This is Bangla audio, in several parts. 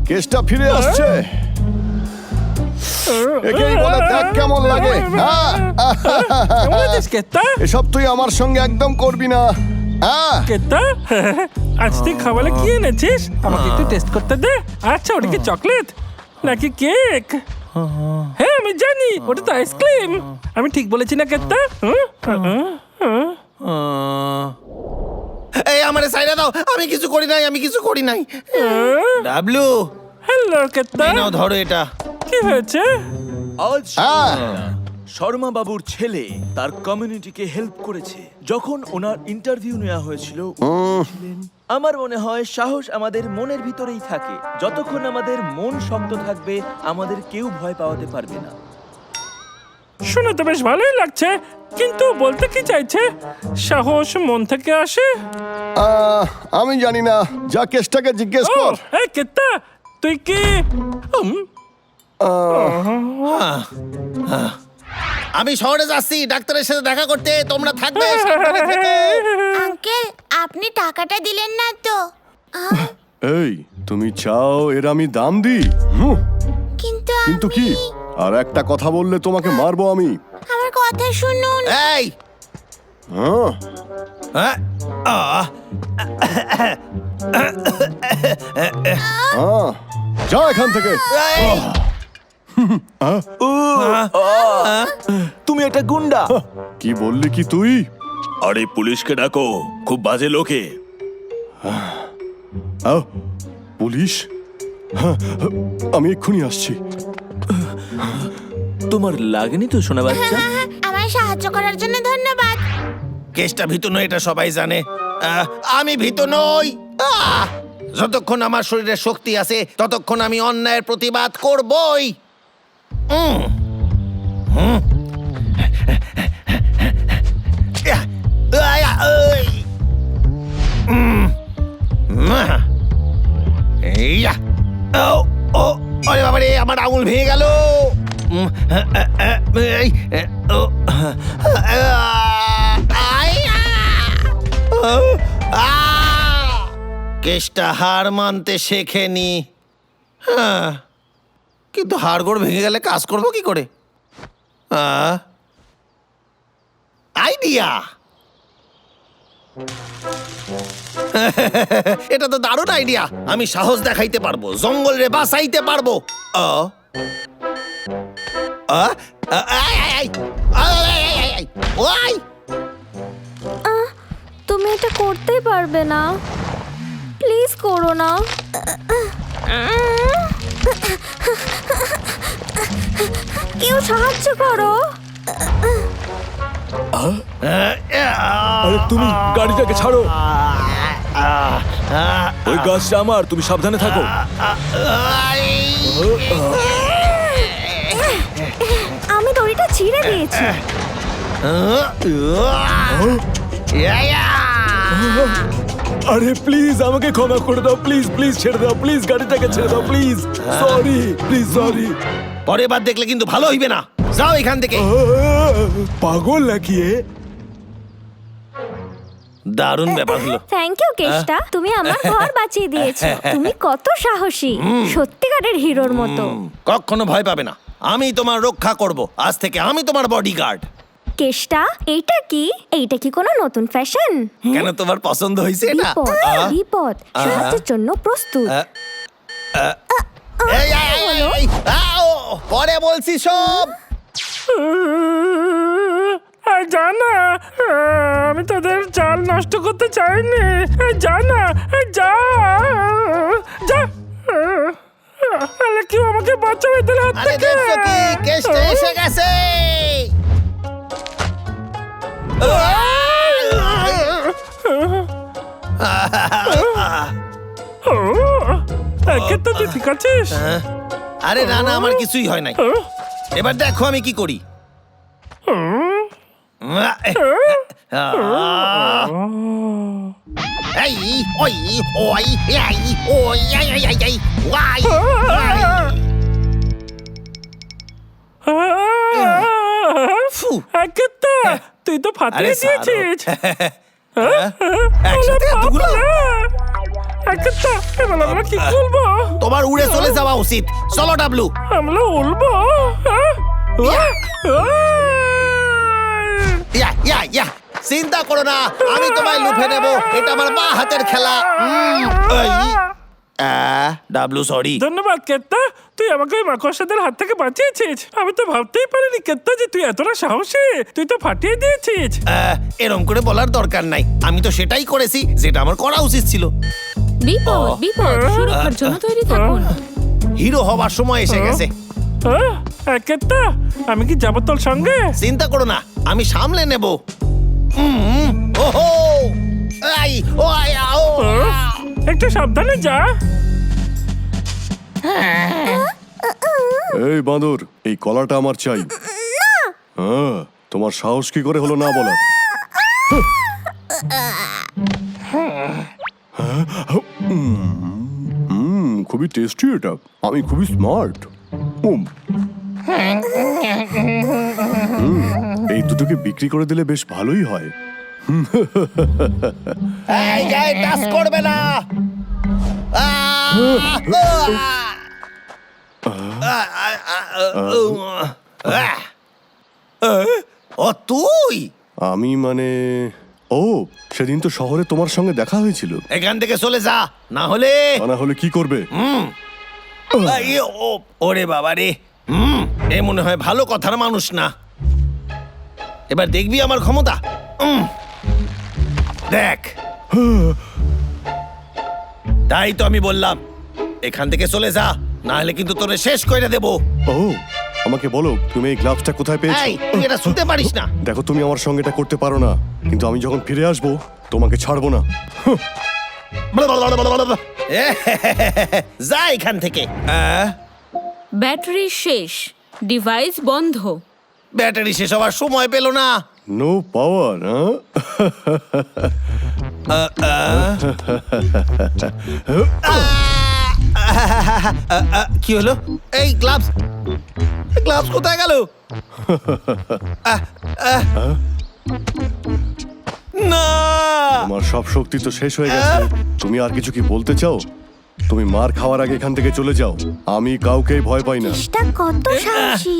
কেসটা ফিরে আসছে। একেই বলে দেখ কেমন লাগে। এসব তুই আমার সঙ্গে একদম করবি না। আজ তুই খাবারে কি এনেছিস? আমাকে একটু টেস্ট করতে দে। আচ্ছা, ওটা কি চকলেট নাকি কেক? হ্যাঁ, আমি জানি ওটা তো আইসক্রিম। আমি ঠিক বলেছি না কেত্তা? এই আমারে সাইডে দাও, আমি কিছু করি নাই। W, hello কেত্তা। নাও ধরো এটা। কি হয়েছে? আজ শর্মা বাবুর ছেলে তার কমিউনিটিকে হেল্প করেছে। যখন ওনার ইন্টারভিউ নেওয়া হয়েছিল, আমার মনে হয় সাহস আমাদের মনের ভিতরেই থাকে। যতক্ষণ আমাদের মন শক্ত থাকবে, আমাদের কেউ ভয় পাওয়াতে পারবে না। শুনে তো বেশ ভালোই লাগছে, কিন্তু বলতে কি চাইছে? সাহস মন থেকে আসে? আমি জানি না, যা কেসটাকে জিজ্ঞেস কর। এই কেত্তা, তুই কি আমি শহরে যাচ্ছি ডাক্তারের সাথে দেখা করতে, তোমরা থাকবে। আঙ্কেল, আপনি টাকাটা দিলেন না তো? এই, তুমি চাও এর আমি দাম দিই? কিন্তু কি? আর একটা কথা বললে তোমাকে মারবো আমি। আমার কথা শুনুন। এই যা এখান থেকে। তুমি একটা গুন্ডা। কি বললি কি তুই? আরে পুলিশকে ডাকো, খুব বাজে লোকে। পুলিশ? আমি এক্ষুনি আসছি। তোমার লাগেনি তো সোনা বাচ্চা? আমায় সাহায্য করার জন্য ধন্যবাদ। কেসটা ভীতু নয়, এটা সবাই জানে। আমি ভীতু নই। যতক্ষণ আমার শরীরে শক্তি আছে, ততক্ষণ আমি অন্যায়ের প্রতিবাদ করবই। আরে বাবা রে, আমার আঙুল ভেঙে গেল। কেসটা হার মানতে শেখেনি, কিন্তু হাড়গোড় ভেঙে গেলে কাজ করবো কি করে? আইডিয়া! এটা তো দারুণ আইডিয়া। আমি সাহস দেখাইতে পারবো, জঙ্গলে বাঁচাইতে পারবো। তুমি এটা করতেই পারবে না, প্লিজ করো না। কেউ সাহায্য করো। আরে তুমি গাড়িটাকে ছাড়ো। ওই গাছটা আমার, তুমি সাবধানে থাকো। আমি দড়িটা ছিঁড়ে দিয়েছি। আরে প্লিজ আমাকে ক্ষমা করে দাও, প্লিজ প্লিজ ছেড়ে দাও, প্লিজ গাড়িটাকে ছেড়ে দাও, প্লিজ। Sorry, please sorry. পরের বার দেখলে কিন্তু ভালো হইবে না। যাও এখান থেকে। পাগল নাকি? দারুণ ব্যাপার হলো। থ্যাংক ইউ কেষ্টা, তুমি আমার ঘর বাঁচিয়ে দিয়েছো। তুমি কত সাহসী, সত্যিকারের হিরোর মতো। কখনো ভয় পাবে না, আমি তোমার রক্ষা করব। আজ থেকে আমি তোমার বডিগার্ড। কেষ্টা, এইটা কি? এইটা কি কোনো নতুন ফ্যাশন? কেন, তোমার পছন্দ হয়েছে এটা? বিপদ সাহায্যের জন্য প্রস্তুত। পরে বলছি সব। জানা, আমি তোদের চাল নষ্ট করতে চাইনি। জানা, যা যা। কেউ আমাকে বাঁচাও এদের হাত আরে থেকে। দেখছো কি, কেসটা এসে গেছে। তুই ঠিক আছিস? আরে না না, আমার কিছুই হয় নাই। এবার দেখো আমি কি করি। এই ওই ওই এই ওই এই এই এই এই ওয়াই। ফু, কেতা তুই তো ফাটিয়ে ছাড়ো। দিয়েছিস একসাথে এতগুলো? কেতা এবার আমরা কি করবো? তোমার উড়ে চলে যাওয়া উচিত। চলো ডাবলু। আমরা উড়বো ইয়া ইয়া ইয়া চিন্তা করো না, আমি তোমায় লুফে নেব। এটা আমার বা হাতের খেলা। W sorry. ধন্যবাদ কেত্তা, তুই আমাকে ওই মাকড়সাদের হাত থেকে বাঁচিয়েছিস। আমি তো ভাবতেই পারিনি কেত্তা যে তুই এতটা সাহসী। তুই তো ফাটিয়ে দিয়েছিস। এরম করে বলার দরকার নাই, আমি তো সেটাই করেছি যেটা আমার করা উচিত ছিল। বিপদ বিপদ, সুরক্ষার জন্য তৈরি থাকুন। হিরো হবার সময় এসে গেছে। কেত্তা আমি কি যাবো তোর সঙ্গে? চিন্তা করো না, আমি সামলে নেব। ওহো আই ও আই ও একটু সাবধানে যা। এই বাঁদর, এই কলাটা আমার চাই। হ্যাঁ, তোমার সাহস কি করে হলো না বলার? খুবই টেস্টি এটা। আমি খুবই স্মার্ট। এই দুটোকে বিক্রি করে দিলে বেশ ভালোই হয়। এই গায়ে টাচ করবে না। ও তুই? আমি মানে, ও সেদিন তো শহরে তোমার সঙ্গে দেখা হয়েছিল। এখান থেকে চলে যা, না হলে না হলে কি করবে? ওরে বাবা রে, এ মনে হয় ভালো কথার মানুষ না। এবার দেখবি আমার ক্ষমতা। দেখ, তাই তো আমি বললাম এখান থেকে চলে যা, না হলে কিন্তু তোরে শেষ করে দেব। ও আমাকে বলো, তুমি এই গ্লাভসটা কোথায় পেয়েছো? এই তুই এটা শুনতে পারিস না? দেখো, তুমি আমার সঙ্গে এটা করতে পারো না, কিন্তু আমি যখন ফিরে আসবো তোমাকে ছাড়বো না। যা এখান থেকে। ব্যাটারি শেষ, ডিভাইস বন্ধ। ব্যাটারি শেষ হওয়ার সময় পেল না। No power. কি হলো? এই গ্লাভস গ্লাভস কোথায় গেল? না, আমার সব শক্তি তো শেষ হয়ে গেছে। তুমি আর কিছু কি বলতে চাও? তুমি মার খাওয়ার আগে এখান থেকে চলে যাও। আমি কাউকেই ভয় পাই না। চেষ্টা কত সাহসী,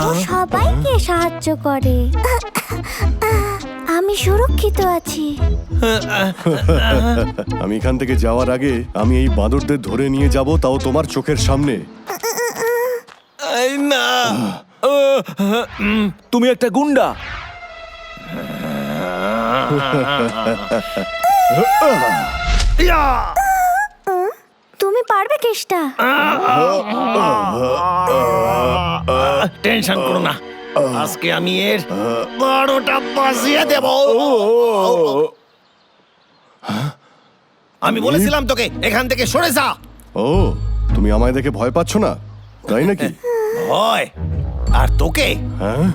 ও সবাইকে সাহায্য করে। আমি সুরক্ষিত আছি। আমি এখান থেকে যাওয়ার আগে আমি এই বাঁদরদের ধরে নিয়ে যাব, তাও তোমার চোখের সামনে। এই না, তুমি একটা গুন্ডা। তুমি পারবে কেষ্টা। টেনশন করো না, আজকে আমি এর 12টা বাজিয়ে দেব। আমি বলেছিলাম তোকে এখান থেকে সরে যা। ও, তুমি আমায় দেখে ভয় পাচ্ছ না, তাই নাকি? ভয়? আর তোকে? হ্যাঁ,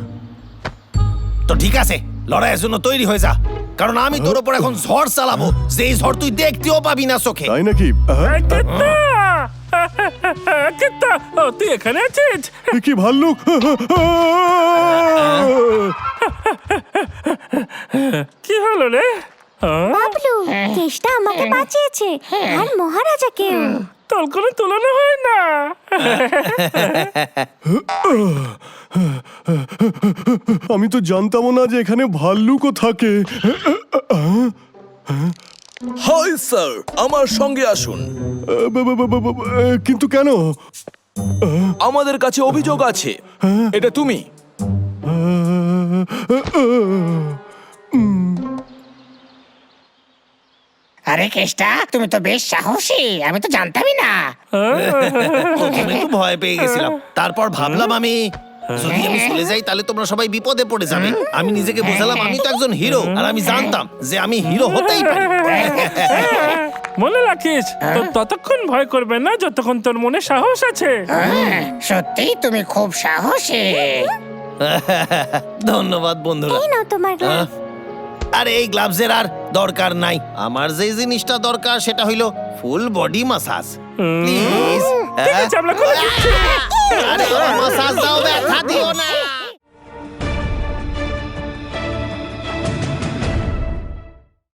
তো ঠিক আছে, লড়াইয়ের জন্য তৈরি হয়ে যা, কারণ আমি তোর উপর এখন ঝড় চালাবো, যেই ঝড় তুই দেখতেও পাবি না চোখে। তাই নাকি? কেত্তা কেত্তা, ও তুই এখানে আছিস? এ কি ভাল্লুক! কি হলো রে? বাবলু, কেষ্টা আমাকে বাঁচিয়েছে, আর মহারাজাকেও। তোর কোনো তুলনা হয় না। আমি তো জানতামও না যে এখানে ভাল্লুকও থাকে। হাই স্যার, আমার সঙ্গে আসুন। কিন্তু কেন? আমাদের কাছে অভিযোগ আছে। এটা তুমি। আরে কেষ্টা, তুমি তো বেশ সাহসী, আমি তো জানতামই না। প্রথমে একটু ভয় পেয়ে গেছিলাম, তারপর ভাবলাম আমি যদি আমি চলে যাই তাহলে তোমরা সবাই বিপদে পড়ে যাবে। আমি নিজেকে বোঝালাম আমি তো একজন হিরো, আর আমি জানতাম যে আমি হিরো হতেই পারি। মনে রাখিস, তো ততক্ষণ ভয় করবে না যতক্ষণ তোর মনে সাহস আছে। সত্যিই তুমি খুব সাহসী। ধন্যবাদ বন্ধুরা। এই নাও তোমার গ্লাভস। আরে এই গ্লাভসের আর দরকার নাই, আমার যে জিনিসটা দরকার সেটা হইলো ফুল বডি মাসাজ। প্লিজ, ঠিক আছে, আমরা করে দিচ্ছি। আরে মাসাজ দাও, ব্যথা দিও না।